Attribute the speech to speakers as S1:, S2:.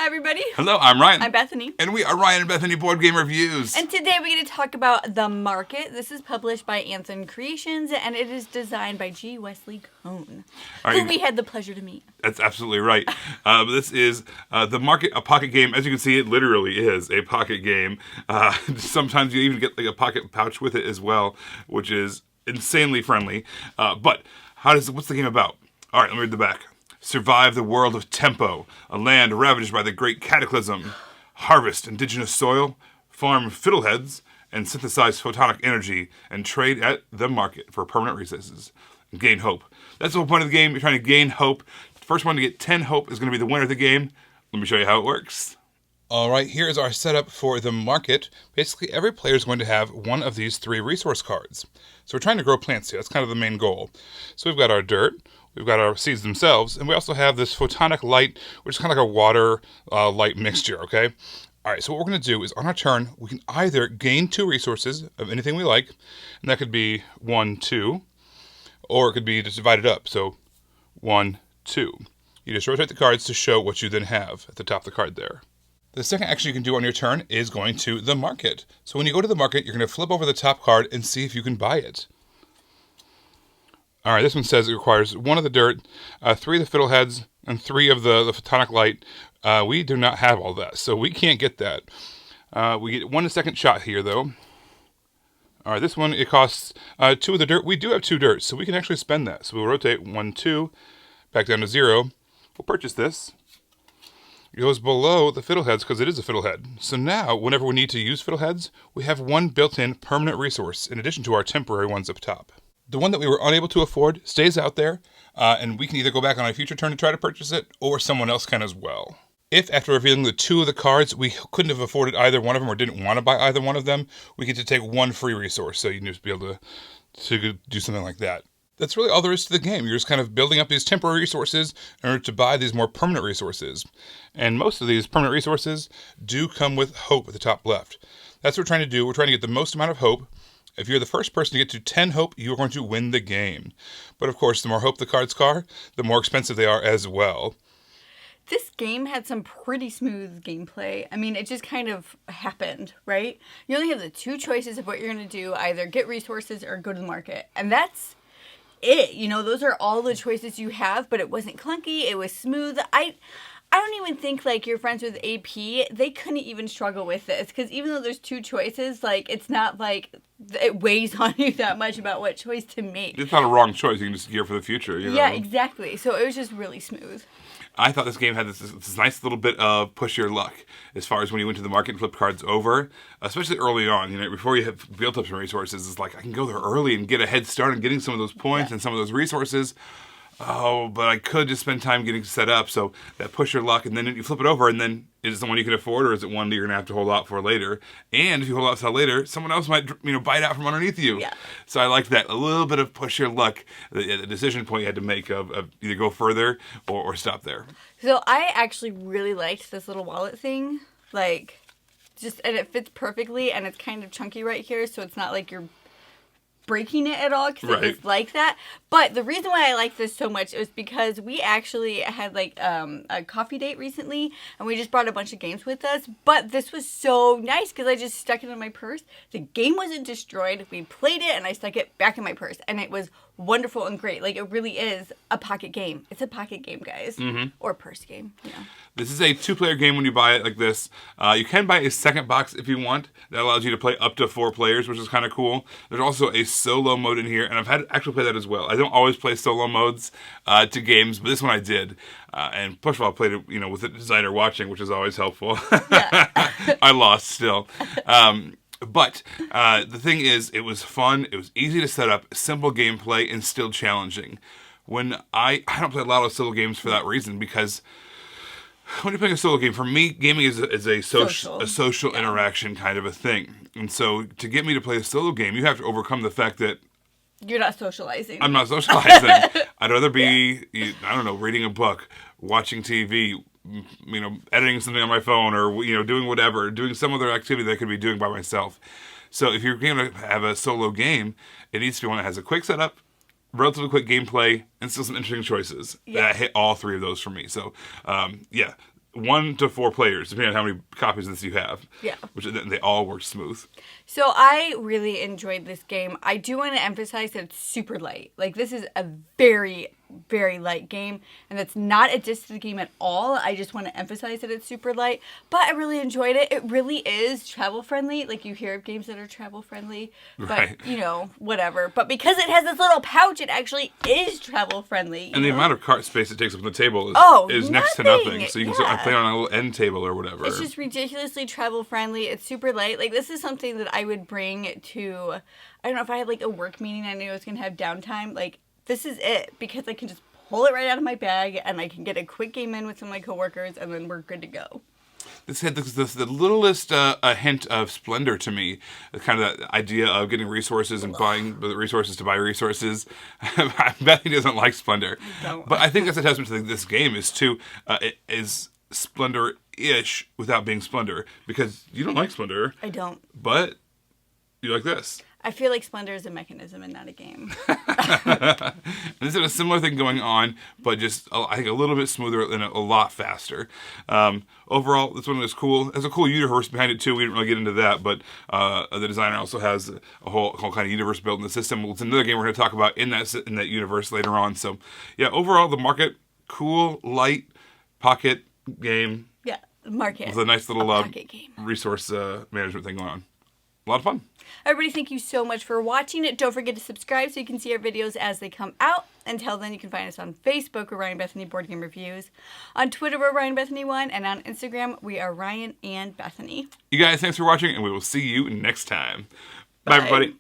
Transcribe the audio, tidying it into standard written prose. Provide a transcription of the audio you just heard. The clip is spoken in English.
S1: Hi, everybody.
S2: Hello, I'm Ryan.
S1: I'm Bethany.
S2: And we are Ryan and Bethany Board Game Reviews.
S1: And today we're going to talk about The Market. This is published by Anson Creations, and it is designed by G. Wesley Cohn, who we had the pleasure to meet.
S2: That's absolutely right. This is The Market, a pocket game. As you can see, it literally is a pocket game. Sometimes you even get like a pocket pouch with it as well, which is insanely friendly. But what's the game about? All right, let me read the back. Survive the world of Tempo, a land ravaged by the Great Cataclysm. Harvest indigenous soil, farm fiddleheads, and synthesize photonic energy, and trade at the market for permanent resources. And gain hope. That's the whole point of the game. You're trying to gain hope. The first one to get 10 hope is going to be the winner of the game. Let me show you how it works. All right, here is our setup for the market. Basically, every player is going to have one of these 3 resource cards. So we're trying to grow plants here. That's kind of the main goal. So we've got our dirt. We've got our seeds themselves, and we also have this photonic light, which is kind of like a water light mixture, okay? All right, so what we're going to do is on our turn, we can either gain 2 resources of anything we like, and that could be 1, 2, or it could be just divided up, so 1, 2. You just rotate the cards to show what you then have at the top of the card there. The second action you can do on your turn is going to the market. So when you go to the market, you're going to flip over the top card and see if you can buy it. All right, this one says it requires 1 of the dirt, 3 of the fiddleheads, and 3 of the photonic light. We do not have all that, so we can't get that. We get 1 second shot here, though. All right, this one, it costs 2 of the dirt. We do have 2 dirt, so we can actually spend that. So we'll rotate 1, 2, back down to 0. We'll purchase this. It goes below the fiddleheads because it is a fiddlehead. So now, whenever we need to use fiddleheads, we have 1 built-in permanent resource in addition to our temporary ones up top. The one that we were unable to afford stays out there, and we can either go back on a future turn to try to purchase it, or someone else can as well. If, after revealing the 2 of the cards, we couldn't have afforded either one of them or didn't want to buy either one of them, we get to take 1 free resource, so you can just be able to do something like that. That's really all there is to the game. You're just kind of building up these temporary resources in order to buy these more permanent resources. And most of these permanent resources do come with hope at the top left. That's what we're trying to do. We're trying to get the most amount of hope. If you're the first person to get to 10 hope, you're going to win the game. But of course, the more hope the cards are, the more expensive they are as well.
S1: This game had some pretty smooth gameplay. I mean, it just kind of happened, right? You only have the 2 choices of what you're going to do, either get resources or go to the market. And that's it. You know, those are all the choices you have, but it wasn't clunky. It was smooth. I don't even think, like, your friends with AP, they couldn't even struggle with this. Because even though there's 2 choices, like, it's not like it weighs on you that much about what choice to make.
S2: It's not a wrong choice. You can just gear for the future, you know?
S1: Yeah, exactly. So it was just really smooth.
S2: I thought this game had this nice little bit of push your luck as far as when you went to the market and flipped cards over, especially early on. You know, before you have built up some resources, it's like, I can go there early and get a head start on getting some of those points and some of those resources. Oh, but I could just spend time getting set up. So that push your luck, and then you flip it over, and then is it the one you can afford, or is it one that you're going to have to hold out for later? And if you hold out till later, someone else might, bite out from underneath you.
S1: Yeah.
S2: So I like that. A little bit of push your luck, the decision point you had to make of either go further or stop there.
S1: So I actually really liked this little wallet thing. Like, and it fits perfectly, and it's kind of chunky right here, so it's not like you're breaking it at all, because it's like that. But the reason why I like this so much was because we actually had like a coffee date recently, and we just brought a bunch of games with us. But this was so nice because I just stuck it in my purse. The game wasn't destroyed. We played it, and I stuck it back in my purse, and it was wonderful and great. Like, it really is a pocket game. It's a pocket game, guys. Mm-hmm. Or purse game,
S2: This is a 2-player game when you buy it like this. You can buy a second box if you want. That allows you to play up to 4 players, which is kind of cool. There's also a solo mode in here, and I've had actually play that as well. I don't always play solo modes to games, but this one I did. And first of all, I played it, with the designer watching, which is always helpful. I lost still. But the thing is, it was fun. It was easy to set up, simple gameplay, and still challenging. When I don't play a lot of solo games for that reason, because when you're playing a solo game, for me, gaming is a social interaction kind of a thing. And so to get me to play a solo game, you have to overcome the fact that
S1: you're not socializing.
S2: I'm not socializing. I'd rather be, reading a book, watching TV, editing something on my phone, or, doing whatever, doing some other activity that I could be doing by myself. So if you're going to have a solo game, it needs to be one that has a quick setup, relatively quick gameplay, and still some interesting choices. That hit all 3 of those for me. So, 1 to 4 players, depending on how many copies of this you have.
S1: Yeah.
S2: Which they all work smooth.
S1: So I really enjoyed this game. I do want to emphasize that it's super light. Like, this is a very, very light game, and that's not a diss to the game at all. I just want to emphasize that it's super light, but I really enjoyed it. It really is travel friendly. Like, you hear of games that are travel friendly, but
S2: Right.
S1: whatever. But because it has this little pouch, it actually is travel friendly.
S2: And the amount of cart space it takes up on the table is next to
S1: nothing.
S2: nothing. So you can sort of play on a little end table or whatever.
S1: It's just ridiculously travel friendly. It's super light. Like, this is something that I would bring to, I don't know, if I had like a work meeting and I knew I was going to have downtime, like, this is it, because I can just pull it right out of my bag and I can get a quick game in with some of my coworkers and then we're good to go.
S2: This had the littlest a hint of splendor to me. Kind of that idea of getting resources and buying the resources to buy resources. Bethany doesn't like splendor. But I think that's a testament to this game is it is splendor-ish without being splendor. Because you don't like splendor.
S1: I don't.
S2: But you like this.
S1: I feel like Splendor is a mechanism and not a game.
S2: This is a similar thing going on, but just, I think, a little bit smoother and a lot faster. Overall, this one is cool. There's a cool universe behind it, too. We didn't really get into that, but the designer also has a whole kind of universe built in the system. It's another game we're going to talk about in that universe later on. So, yeah, overall, the market, cool, light, pocket game.
S1: Yeah, market.
S2: With a nice little
S1: pocket game.
S2: Resource management thing going on. A lot of fun.
S1: Everybody, thank you so much for watching it. Don't forget to subscribe so you can see our videos as they come out. Until then, you can find us on Facebook, we're Ryan Bethany Board Game Reviews. On Twitter, we're Ryan Bethany1. And on Instagram, we are Ryan and Bethany.
S2: You guys, thanks for watching, and we will see you next time. Bye everybody.